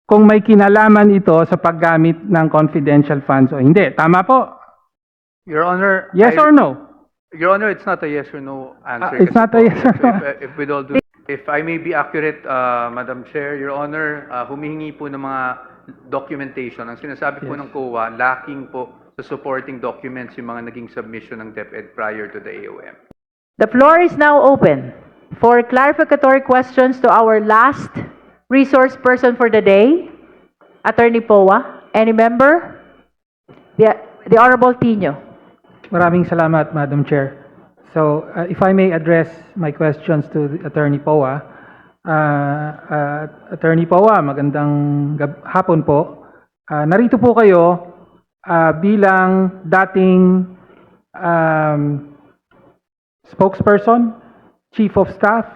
kung may kinalaman ito sa paggamit ng confidential funds o hindi. Tama po? Your Honor, Yes or no? Your Honor, it's not a yes or no answer. It's kasi not a po, yes or no. If with all due, if I may be accurate, Madam Chair, Your Honor, humihingi po ng mga documentation. Ang sinasabi po Yes. ng COA, lacking po sa supporting documents yung mga naging submission ng DepEd prior to the AOM. The floor is now open for clarificatory questions to our last resource person for the day, Attorney Poa. Any member? The Honorable Tino. Maraming salamat, Madam Chair. So, if I may address my questions to the Attorney Poa. Attorney Poa, magandang hapon po. Narito po kayo bilang dating spokesperson, Chief of Staff,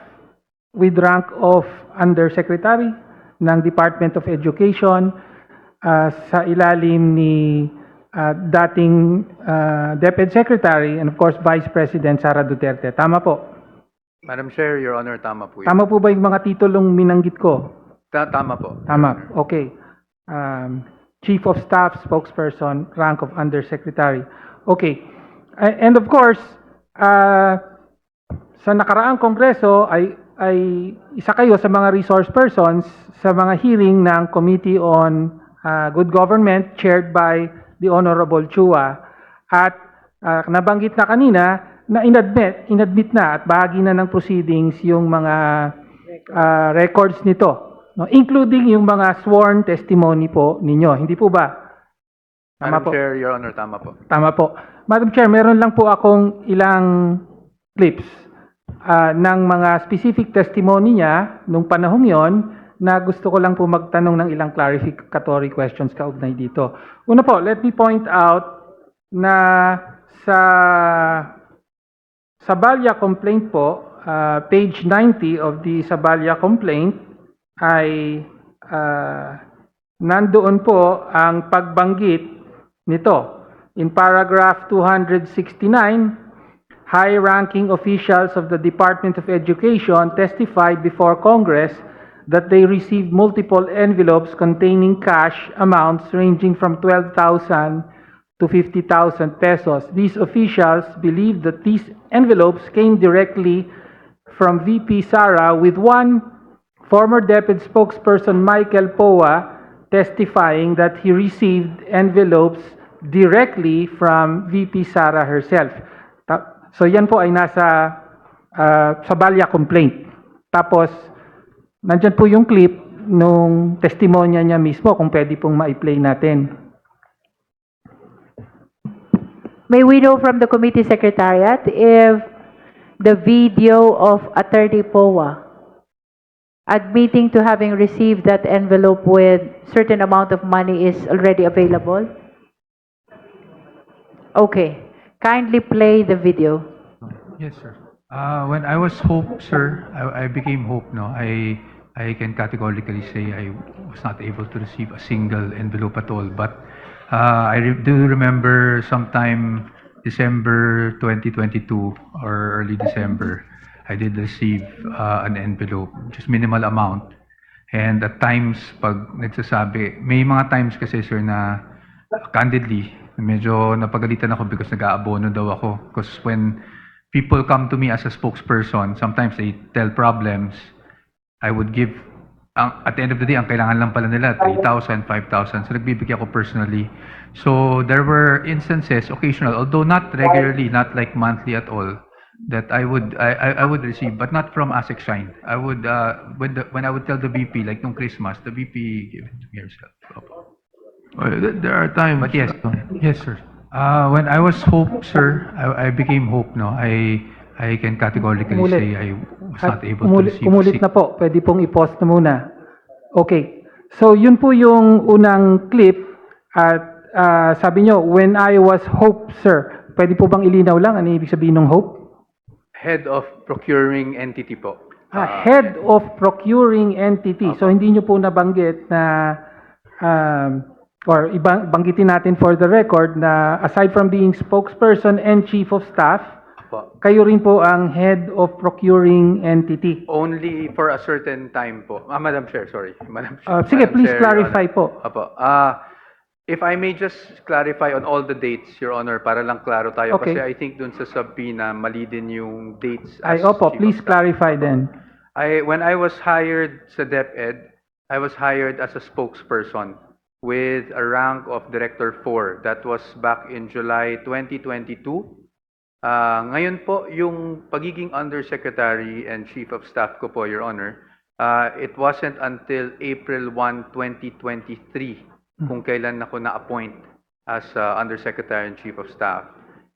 with rank of Undersecretary ng Department of Education sa ilalim ni dating DepEd Secretary and of course Vice President Sara Duterte. Tama po? Madam Chair, Your Honor, tama po yun. Tama po ba yung mga titulong minanggit ko? Tama po. Tama. Okay. Chief of Staff, Spokesperson, rank of Undersecretary. Okay. And of course, sa nakaraang kongreso ay isa kayo sa mga resource persons sa mga hearing ng Committee on Good Government chaired by the Honorable Chua. At nabanggit na kanina na inadmit na at bahagi na ng proceedings yung mga records nito, no? Including yung mga sworn testimony po ninyo. Hindi po ba? Tama Madam po. Chair, Your Honor, tama po. Tama po. Madam Chair, meron lang po akong ilang clips ng mga specific testimony niya nung panahong yon na gusto ko lang po magtanong ng ilang clarificatory questions kaugnay dito. Una po, let me point out na sa Sabalya complaint po, page 90 of the Sabalya complaint ay nandoon po ang pagbanggit nito. In paragraph 269, high-ranking officials of the Department of Education testified before Congress that they received multiple envelopes containing cash amounts ranging from 12,000 to 50,000 pesos. These officials believed that these envelopes came directly from VP Sara, with one former DepEd spokesperson, Michael Poa, testifying that he received envelopes directly from VP Sara herself. So yan po ay nasa Sabalya complaint. Tapos, nandyan po yung clip nung testimonya niya mismo kung pwede pong ma-play natin. May we know from the committee secretariat if the video of Attorney Poa admitting to having received that envelope with certain amount of money is already available? Okay. Kindly play the video. Yes, sir. When I was Hope, sir, I became Hope, no? I can categorically say I was not able to receive a single envelope at all. But do remember sometime December 2022 or early December, I did receive an envelope, just minimal amount. And at times, pag nagsasabi, may mga times kasi, sir, na candidly, medyo napagalitan ako because nag-aabono daw ako. Because when people come to me as a spokesperson, sometimes they tell problems, I would give, at the end of the day, ang kailangan lang pala nila, 3,000, 5,000. So nagbibigay ako personally. So there were instances, occasional, although not regularly, not like monthly at all, that I would receive, but not from ASEC Shine. I would, when I would tell the VP, like nung Christmas, the VP gave it to me herself. There are times. But yes, yes, sir. When I was Hope, sir, I became Hope, no? I can categorically say I was not able to receive. Kumulit na po. Pwede pong i-pause na muna. Okay. So, yun po yung unang clip. At sabi nyo, when I was Hope, sir. Pwede po bang ilinaw lang? Ano ibig sabihin ng Hope? Head of Procuring Entity po. Head of Procuring Entity. So, hindi nyo po nabanggit na or banggitin natin for the record na aside from being spokesperson and chief of staff, Opo. Kayo rin po ang head of procuring entity. Only for a certain time po. Madam Chair, sorry. Madam Sige, Madam please Chair, Your clarify Honor. po. Opo. If I may just clarify on all the dates, Your Honor, para lang klaro tayo. Okay. Kasi I think dun sa subpoena, mali din yung dates. Ay, as opo, Chief of please Staff. clarify then. When I was hired sa DepEd, I was hired as a spokesperson with a rank of Director 4. That was back in July 2022. Ngayon po, yung pagiging Undersecretary and Chief of Staff ko po, Your Honor, it wasn't until April 1, 2023 kung kailan ako na-appoint as Undersecretary and Chief of Staff.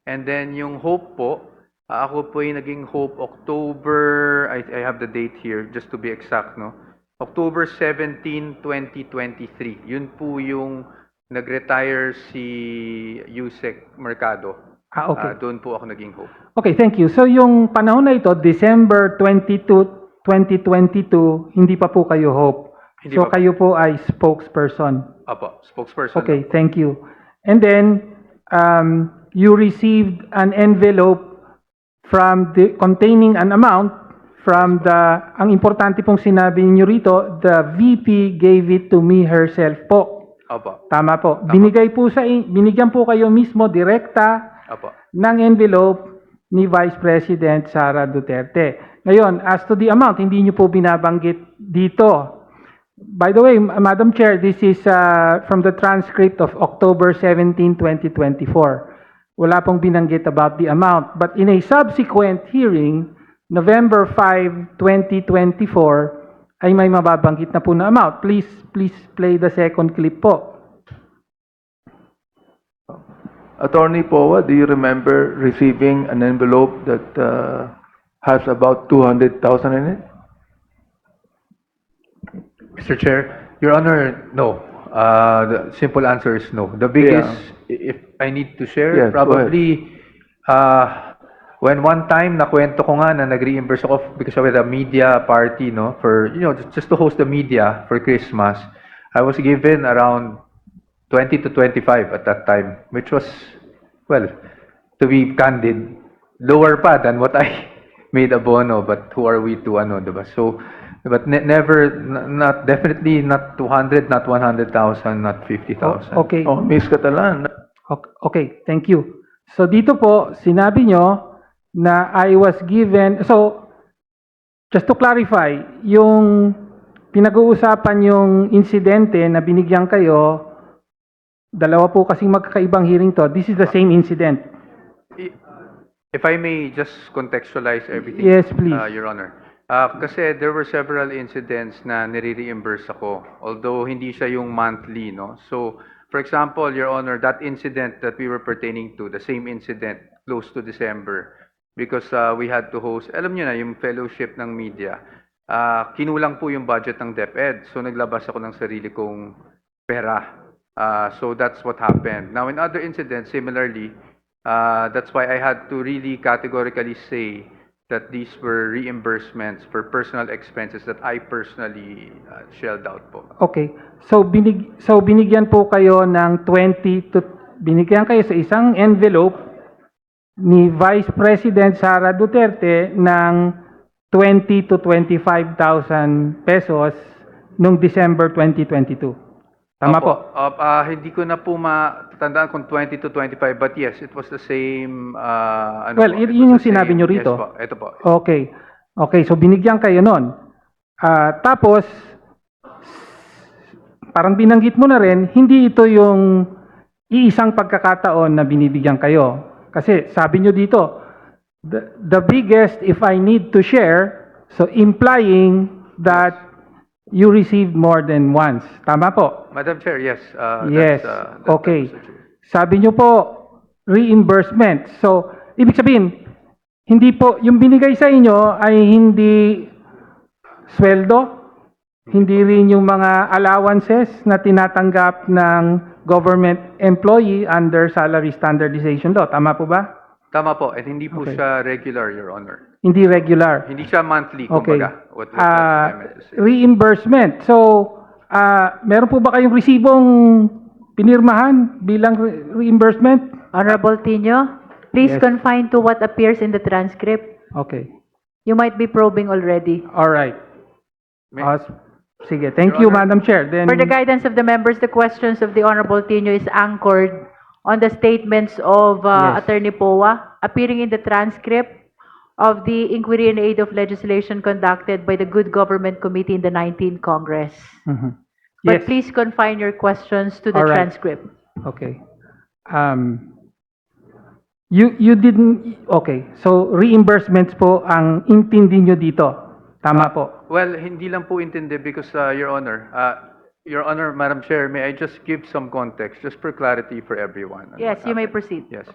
And then yung Hope po, ako po yung naging Hope October, I have the date here just to be exact, no? October 17, 2023. Yun po yung nag-retire si Yusek Mercado. Okay. Doon po ako naging Hope. Okay, thank you. So yung panahon na ito, December 22, 2022, hindi pa po kayo hope. Hindi So pa po. kayo po ay spokesperson. Apo, spokesperson. Okay, thank you. And then, you received an envelope containing an amount from ang importante pong sinabi niyo rito, the VP gave it to me herself po. Apo, Tama po. Binigyan po kayo mismo direkta apo. ng envelope ni Vice President Sara Duterte. Ngayon, as to the amount, hindi niyo po binabanggit dito. By the way, Madam Chair, this is from the transcript of October 17, 2024. Wala pong binanggit about the amount. But in a subsequent hearing, November 5, 2024, ay may mababanggit na po na amount. Please play the second clip po. Attorney Powa, do you remember receiving an envelope that has about 200,000 in it? Mr. Chair, Your Honor, no. The simple answer is no. The biggest, if I need to share, Yes, go probably, when one time nakwento ko nga na nag-reimburse ako because of a media party, no, for, just to host the media for Christmas, I was given around 20 to 25 at that time, which was, well, to be candid, lower pa than what I made abono, but who are we to, diba? So, but never, not, definitely not 200, not 100,000, not 50,000. Okay. Oh, Miss Catalan. Okay, thank you. So dito po, sinabi nyo na I was given, so just to clarify, yung pinag-uusapan yung insidente na binigyan kayo, dalawa po kasing magkakaibang hearing to. This is the same incident. If I may just contextualize everything, Yes, please. Your Honor. Kasi there were several incidents na nire-reimburse ako, although hindi siya yung monthly, no? So, for example, Your Honor, that incident that we were pertaining to, the same incident, close to December, because we had to host, alam niyo na, yung fellowship ng media, kinulang po yung budget ng DepEd, so naglabas ako ng sarili kong pera. So that's what happened. Now, in other incidents, similarly, that's why I had to really categorically say that these were reimbursements for personal expenses that I personally shelled out po. Okay. So binigyan po kayo ng binigyan kayo sa isang envelope ni Vice President Sara Duterte ng 20 to 25,000 pesos noong December 2022. Tama Opo. po? Hindi ko na po matandaan kung 20 to 25, but yes, it was the same, Well, it yun yung was the sinabi same- nyo rito. Yes po, ito po. Okay. Okay, so binigyan kayo nun. Tapos, parang binanggit mo na rin, hindi ito yung iisang pagkakataon na binibigyan kayo. Kasi sabi nyo dito, the biggest if I need to share, so implying that you received more than once. Tama po? Madam Chair, yes. Yes. That's Okay. Mr. Chair. Sabi nyo po, reimbursement. So, ibig sabihin, hindi po, yung binigay sa inyo ay hindi sweldo, hindi rin yung mga allowances na tinatanggap ng government employee under salary standardization law. Tama po ba? Tama po, at hindi po Okay. siya regular, Your Honor. Hindi regular. Hindi siya monthly, Okay. kumbaga. What I meant to say. Reimbursement. So, meron po ba kayong resibong pinirmahan bilang reimbursement? Honorable Tino? Please Yes. confine to what appears in the transcript. Okay. You might be probing already. All right. May- Sige. Thank Your you, Honor. Madam Chair. Then, For the guidance of the members, the questions of the Honorable Tino is anchored on the statements of Yes. Attorney Poa appearing in the transcript of the inquiry in aid of legislation conducted by the Good Government Committee in the 19th Congress. Mhm. But Yes. please confine your questions to the All right. transcript. Okay. You didn't, okay. So, reimbursements po ang intindi nyo dito. Tama po. Well, hindi lang po intindi because, Your Honor, Madam Chair, may I just give some context, just for clarity for everyone. on Yes, what you may happened. proceed. Yes.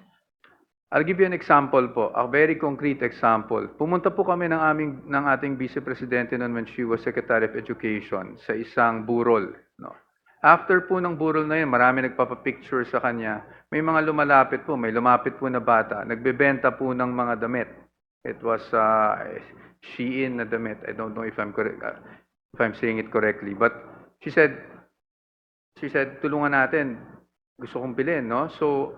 I'll give you an example po, a very concrete example. Pumunta po kami ng ating Vice Presidente noon when she was Secretary of Education sa isang burol. No? After po ng burol na yun, marami nagpapapicture sa kanya. May mga lumalapit po, may lumapit po na bata, nagbebenta po ng mga damit. It was Shein na damit. I don't know if I'm correct, if I'm saying it correctly. But she said, tulungan natin. Gusto kong bilhin, no? So,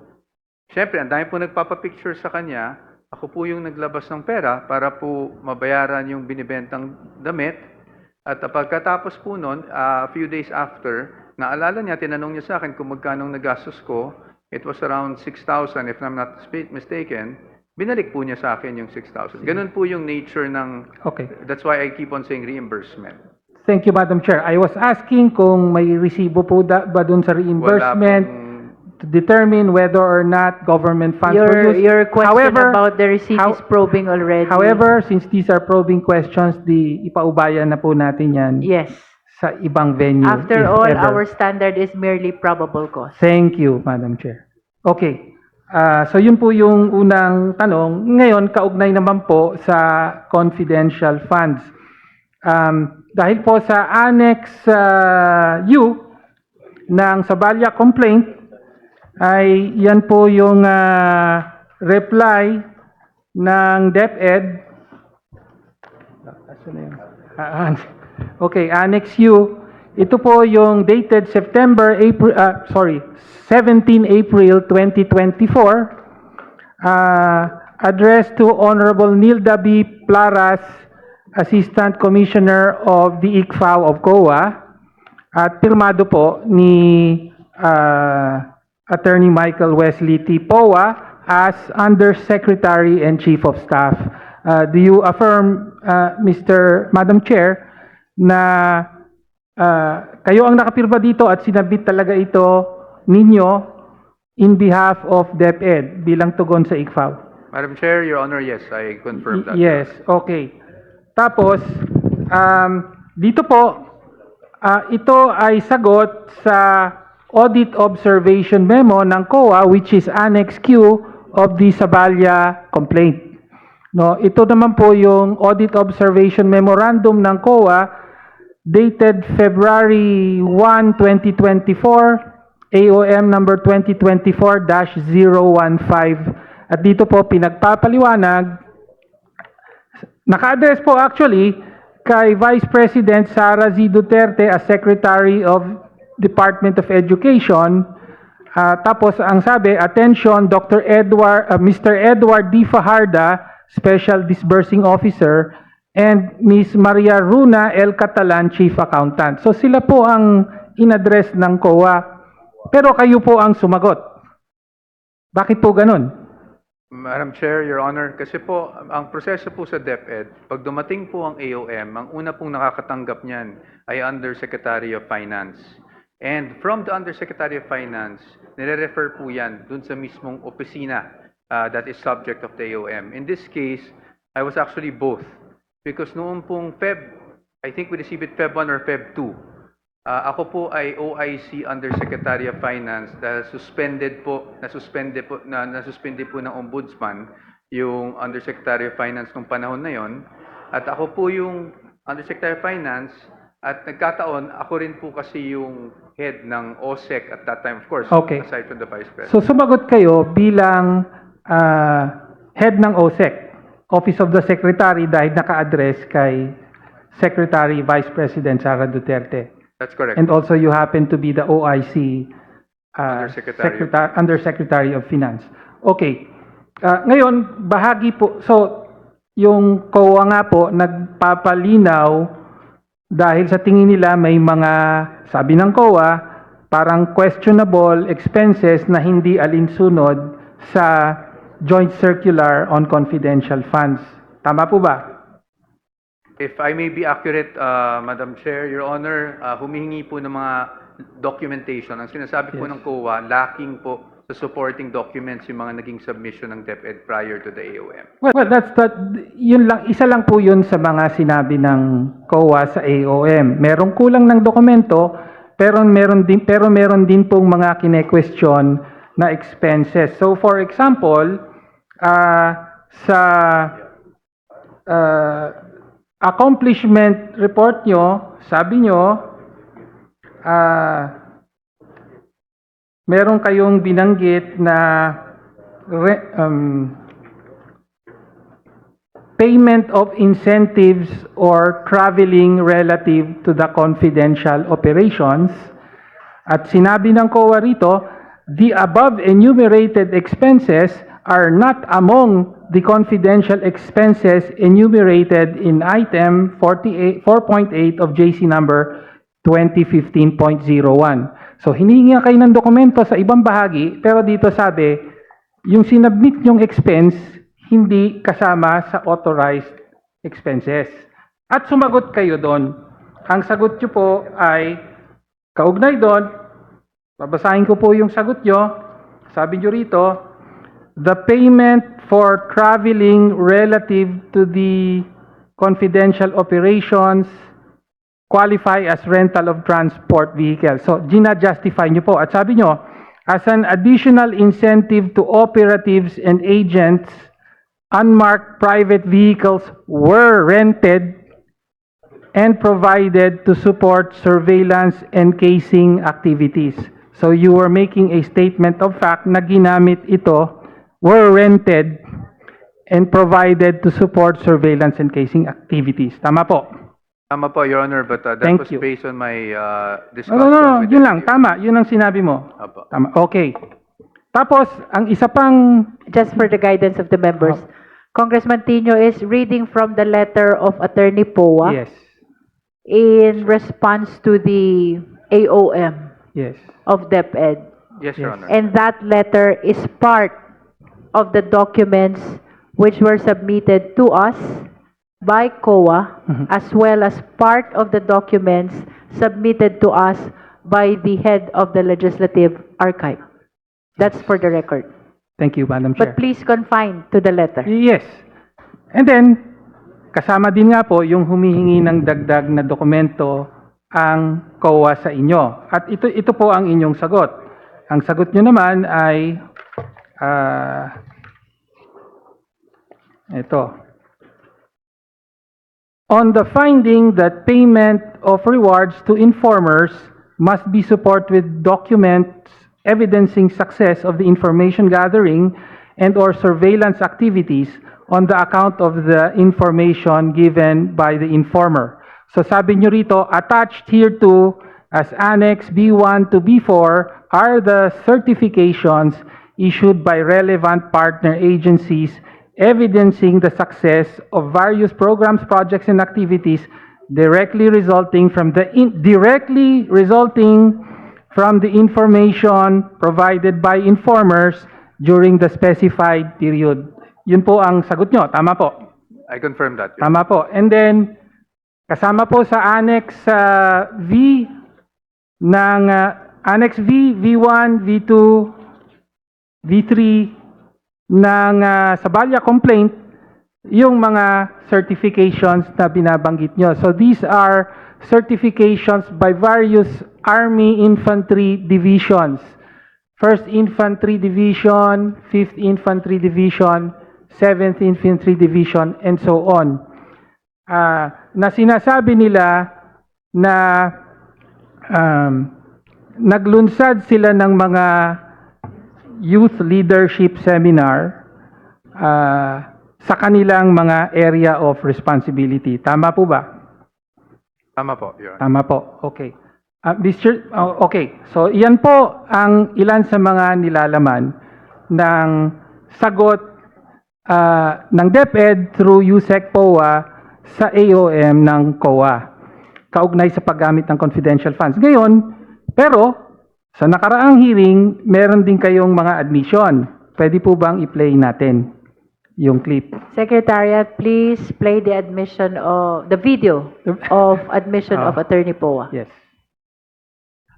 syempre, ang dami po nagpapapicture sa kanya. Ako po yung naglabas ng pera para po mabayaran yung binibentang damit. At pagkatapos po nun, a few days after, naalala niya, tinanong niya sa akin kung magkano nagastos ko. It was around 6,000 if I'm not mistaken. Binalik po niya sa akin yung 6,000. Ganun po yung nature ng... Okay. That's why I keep on saying reimbursement. Thank you, Madam Chair. I was asking kung may resibo po ba dun sa reimbursement to determine whether or not government funds were used. Your question However, about the receipt how- is probing already. However, since these are probing questions, ipaubayan na po natin yan Yes. sa ibang venue. After if all, ever. our standard is merely probable cause. Thank you, Madam Chair. Okay. So yun po yung unang tanong. Ngayon, kaugnay naman po sa confidential funds. Dahil po sa Annex U ng Sabalia complaint, ay yan po yung reply ng DepEd. Asan na yun? Okay, Annex U. Ito po yung dated 17 April 2024, addressed to Honorable Nilda B. Plaras, Assistant Commissioner of the ICFAO of COA, at pirmado po ni Attorney Michael Wesley T. Poa as Undersecretary and Chief of Staff. Do you affirm, Madam Chair, na kayo ang nakapirma dito at sinabit talaga ito ninyo in behalf of DepEd bilang tugon sa ICFAO? Madam Chair, Your Honor, yes, I confirm that. Yes, okay. Tapos, dito po, ito ay sagot sa Audit Observation Memo ng COA, which is Annex Q of the Sabalia complaint. No, ito naman po yung Audit Observation Memorandum ng COA dated February 1, 2024, AOM number 2024-015. At dito po pinagpapaliwanag, naka-address po actually kay Vice President Sara Z. Duterte as Secretary of Department of Education. Tapos ang sabi, attention, Mr. Edward D. Fajarda, Special Disbursing Officer, and Ms. Maria Runa L. Catalan, Chief Accountant. So sila po ang in-address ng COA, pero kayo po ang sumagot. Bakit po ganun? Madam Chair, Your Honor, kasi po, ang proseso po sa DepEd, pag dumating po ang AOM, ang una pong nakakatanggap niyan ay Undersecretary of Finance. And from the Undersecretary of Finance, nire-refer po yan dun sa mismong opisina that is subject of the AOM. In this case, I was actually both. Because noong pong I think we received it Feb 1 or Feb 2, ako po ay OIC Undersecretary of Finance dahil nasuspende po ng Ombudsman yung Undersecretary of Finance nung panahon na yon. At ako po yung Undersecretary of Finance at nagkataon, ako rin po kasi yung head ng OSEC at that time, of course, Okay. aside from the Vice President. So sumagot kayo bilang head ng OSEC, Office of the Secretary, dahil naka-address kay Secretary Vice President Sara Duterte. That's correct. And also you happen to be the OIC Undersecretary of Undersecretary of Finance. Okay. Ngayon, bahagi po, so yung COA nga po nagpapalinaw dahil sa tingin nila may mga, sabi ng COA, parang questionable expenses na hindi alinsunod sa Joint Circular on Confidential Funds. Tama po ba? If I may be accurate, Madam Chair, Your Honor, humihingi po ng mga documentation. Ang sinasabi po ng COA, lacking po sa supporting documents yung mga naging submission ng DepEd prior to the AOM. Well, yun lang, isa lang po yun sa mga sinabi ng COA sa AOM. Merong kulang ng dokumento, pero meron din pong mga kine-question na expenses. So for example, sa accomplishment report nyo, sabi nyo, meron kayong binanggit na payment of incentives or traveling relative to the confidential operations. At sinabi ng COA rito, the above enumerated expenses are not among the confidential expenses enumerated in item 4.8 of JC number 2015.01. So, hiningi kayo ng dokumento sa ibang bahagi, pero dito sabi, yung sinubmit yung expense, hindi kasama sa authorized expenses. At sumagot kayo doon. Ang sagot nyo po ay, kaugnay doon, babasahin ko po yung sagot nyo. Sabi nyo rito, the payment for traveling relative to the confidential operations qualify as rental of transport vehicle. So, gina-justify nyo po. At sabi nyo, as an additional incentive to operatives and agents, unmarked private vehicles were rented and provided to support surveillance and casing activities. So, you were making a statement of fact na ginamit ito, were rented and provided to support surveillance and casing activities. Tama po. Tama po, Your Honor, but that Thank was you. based on my No, discussion with yun the lang, tama, yun ang sinabi mo. Apo. Tama, okay. Tapos, ang isa pang, Just for the guidance of the members, Congressman Tino is reading from the letter of Attorney Poa yes, in response to the AOM yes, of DepEd. Yes, Your Yes. Honor. And that letter is part of the documents which were submitted to us by COA, as well as part of the documents submitted to us by the head of the Legislative Archive. That's for the record. thank you, Madam Chair. But please confine to the letter. Yes. And then, kasama din nga po yung humihingi ng dagdag na dokumento ang COA sa inyo. At ito po ang inyong sagot. Ang sagot nyo naman ay, ito. On the finding that payment of rewards to informers must be supported with documents evidencing success of the information gathering and or surveillance activities on the account of the information given by the informer. So sabi nyo rito, attached hereto as Annex B1 to B4 are the certifications issued by relevant partner agencies evidencing the success of various programs, projects, and activities directly resulting from the information provided by informers during the specified period. Yun po ang sagot nyo. Tama po. I confirm that. Your Tama po. And then, kasama po sa Annex V ng Annex V, V1, V2, V3 ng Sabalia complaint, yung mga certifications na binabanggit nyo. So these are certifications by various Army Infantry Divisions. 1st Infantry Division, 5th Infantry Division, 7th Infantry Division, and so on. Na sinasabi nila na naglunsad sila ng mga youth leadership seminar sa kanilang mga area of responsibility. Tama po ba? Tama po, Your Honor. Tama po. Okay. Okay. So, iyan po ang ilan sa mga nilalaman ng sagot ng DepEd through USEC POA sa AOM ng COA, kaugnay sa paggamit ng confidential funds. Ngayon, pero sa nakaraang hearing, meron din kayong mga admission. Pwede po bang i-play natin yung clip? Secretariat, please play the admission of, the video of admission of Attorney Poa. Yes.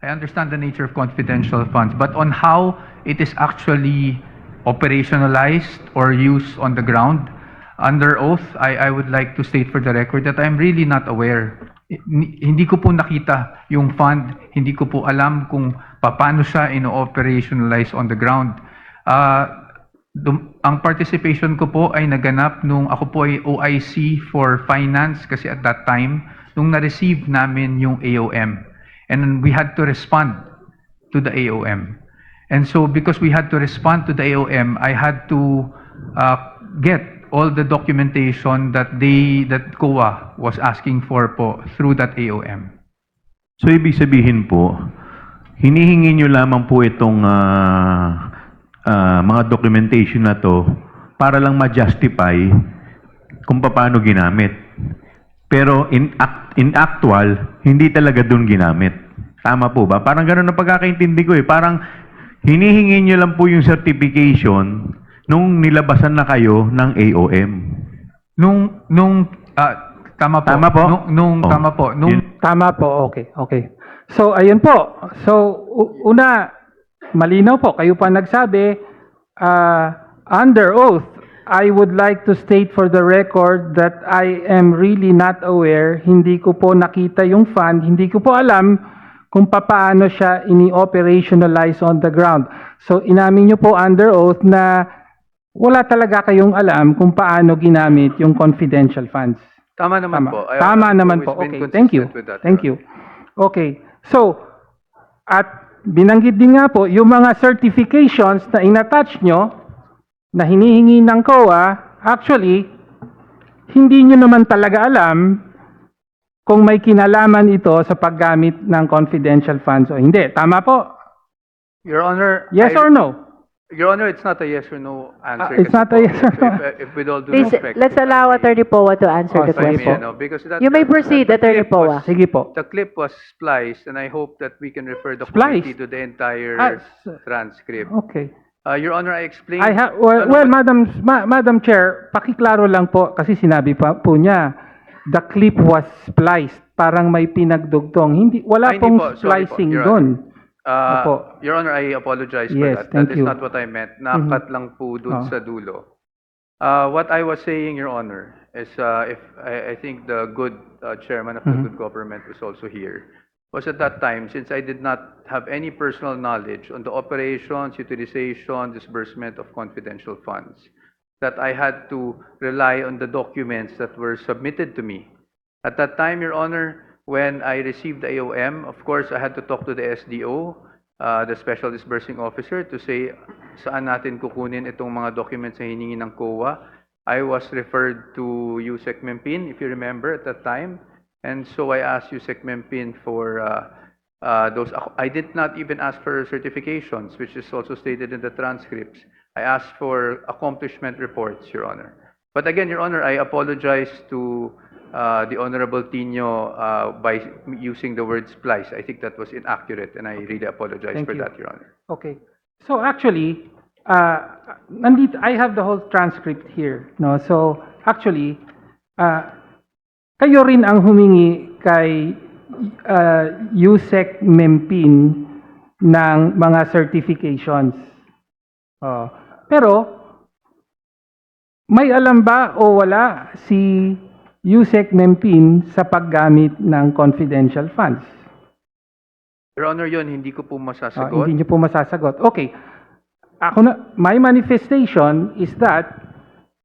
I understand the nature of confidential funds, but on how it is actually operationalized or used on the ground, under oath, I would like to state for the record that I'm really not aware. Hindi ko po nakita yung fund, hindi ko po alam kung paano siya ino-operationalize on the ground. Ang participation ko po ay naganap nung ako po ay OIC for Finance kasi at that time, nung na-receive namin yung AOM. And we had to respond to the AOM. And so because we had to respond to the AOM, I had to get all the documentation that COA was asking for po through that AOM. So, ibig sabihin po, hinihingi nyo lamang po itong mga documentation na to para lang ma-justify kung paano ginamit. Pero in actual, hindi talaga dun ginamit. Tama po ba? Parang ganun ang pagkakaintindi ko eh. Parang hinihingi nyo lang po yung certification nung nilabasan na kayo ng AOM. Tama po. Tama po? Oh. Tama po. Tama po, okay. So, ayun po. So, una, malinaw po, kayo pa nagsabi, under oath, I would like to state for the record that I am really not aware, hindi ko po nakita yung fund, hindi ko po alam kung paano siya ini-operationalize on the ground. So, inamin nyo po under oath na wala talaga kayong alam kung paano ginamit yung confidential funds. Tama naman po. Tama naman po. Always been Okay, thank you. consistent with that, Thank Your you. Okay. So, at binanggit din nga po, yung mga certifications na inattach nyo, na hinihingi ng COA, actually, hindi nyo naman talaga alam kung may kinalaman ito sa paggamit ng confidential funds o hindi. Tama po? Your Honor, Yes or no? Your Honor, it's not a yes or no answer. It's kasi not a po, yes or no. If with all due Please, respect, let's allow Attorney Poa to answer the Oh, sorry question. po. because that, You may proceed, the Attorney clip was- Poa. Sige po. The clip was spliced, and I hope that we can refer the Spliced? committee to the entire transcript. Okay. Your Honor, I explained. Well, Madam Chair, pakiklaro lang po kasi sinabi pa po niya, the clip was spliced, parang may pinagdugtong. Wala Hindi pong po, sorry po, splicing Your doon. Opo. Your Honor, I apologize for Yes, that. thank That is you. not what I meant. Nakat lang po dun Oh. sa dulo. What I was saying, Your Honor, is if I think the good chairman of the good government was also here, was at that time, since I did not have any personal knowledge on the operations, utilization, disbursement of confidential funds, that I had to rely on the documents that were submitted to me. At that time, Your Honor, when I received the AOM, of course, I had to talk to the SDO, the Special Disbursing Officer, to say saan natin kukunin itong mga documents na hiningi ng COA. I was referred to USEC Mempin, if you remember, at that time. And so I asked USEC Mempin for those. I did not even ask for certifications, which is also stated in the transcripts. I asked for accomplishment reports, Your Honor. But again, Your Honor, I apologize to the Honorable Tino by using the word splice. I think that was inaccurate, and I really apologize Thank for you. that, Your Honor. Okay. So actually, I have the whole transcript here. No? So actually, kayo rin ang humingi kay USEC Mempin ng mga certifications. Pero, may alam ba o wala si USEC Mempin sa paggamit ng confidential funds? Your Honor, yun, hindi ko po masasagot. Hindi niyo po masasagot. Okay. My manifestation is that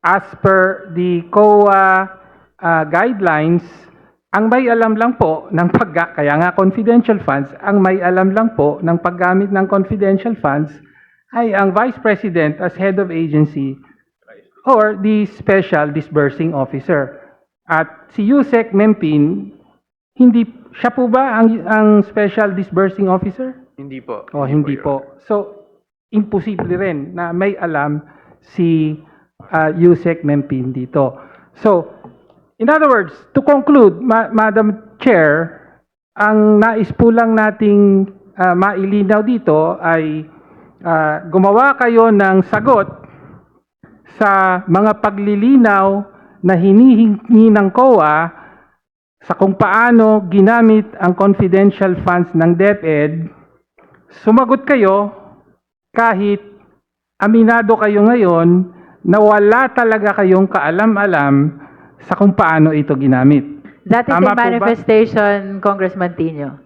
as per the COA guidelines, ang may alam lang po ng kaya nga confidential funds, ang may alam lang po ng paggamit ng confidential funds ay ang Vice President as head of agency or the Special Disbursing Officer. At si USEC Mempin, siya po ba ang Special Disbursing Officer? Hindi po. Hindi Your po. So, imposible rin na may alam si Yusek Mempin dito. So, in other words, to conclude, Madam Chair, ang nais po lang nating mailinaw dito ay gumawa kayo ng sagot sa mga paglilinaw na hinihingi ng COA sa kung paano ginamit ang confidential funds ng DepEd. Sumagot kayo kahit aminado kayo ngayon na wala talaga kayong kaalam-alam sa kung paano ito ginamit. That is Tama a po ba? manifestation, Congressman Tino.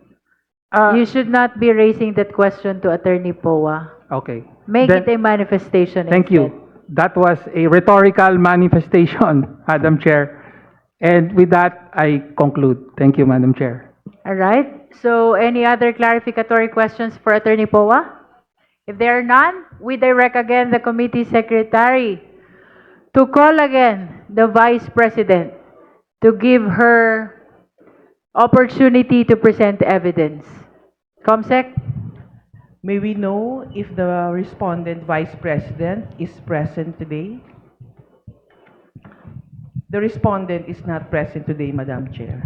You should not be raising that question to Attorney Poa. Okay. Make Then- it a manifestation Thank instead. you. That was a rhetorical manifestation, Madam Chair. And with that, I conclude. Thank you, Madam Chair. All right. So any other clarificatory questions for Attorney Poa? If there are none, we direct again the committee secretary to call again the vice president to give her opportunity to present evidence. Comsec? May we know if the respondent vice president is present today? The respondent is not present today, Madam Chair.